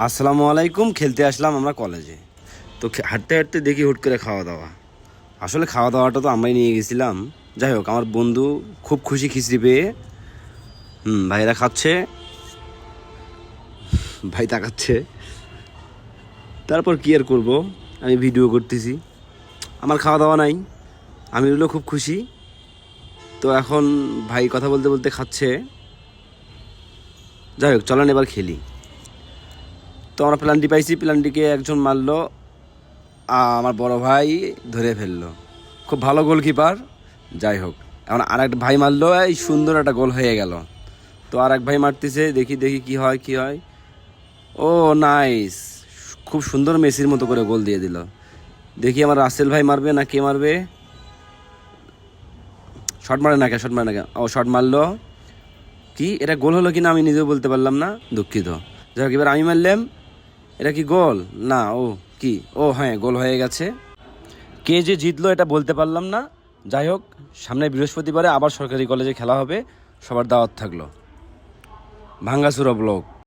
আসসালামু আলাইকুম। খেলতে আসলাম আমরা কলেজে। তো হাঁটতে হাঁটতে দেখি হুট করে খাওয়া দাওয়া। আসলে খাওয়া দাওয়াটা তো আমরাই নিয়ে গেছিলাম। যাই হোক, আমার বন্ধু খুব খুশি খিচড়ি পেয়ে। ভাইরা খাচ্ছে, ভাই তাকাচ্ছে। তারপর কি আর করব, আমি ভিডিও করতেছি। আমার খাওয়া দাওয়া নাই, আমি হলো খুব খুশি। তো এখন ভাই কথা বলতে বলতে খাচ্ছে। যাই হোক, চলেন এবার খেলি। তো আমরা প্ল্যানটি পাইছি, প্ল্যানটিকে একজন মারলো, আমার বড় ভাই ধরে ফেললো। খুব ভালো গোলকিপার। যাই হোক, এখন আর একটা ভাই মারলো, এই সুন্দর একটা গোল হয়ে গেল। তো আর এক ভাই মারতেছে, দেখি দেখি কি হয় কি হয়। ও নাইস, খুব সুন্দর মেসির মতো করে গোল দিয়ে দিল। দেখি আমার রাসেল ভাই মারবে না কে মারবে। শট মারে না কে, শট মারে না কে, ও শট মারলো। কি এটা গোল হলো কি না আমি নিজেও বলতে পারলাম না, দুঃখিত। যাই হোক, এবার আমি মারলাম। এটা কি গোল? না, ও কি, ও হ্যাঁ গোল হয়ে গেছে। কে যে জিতলো এটা বলতে পারলাম না। যাই হোক, সামনে বৃহস্পতিবারে আবার সরকারি কলেজে খেলা হবে, সবার দাওয়াত থাকলো। ভাঙ্গাচুরা ব্লক।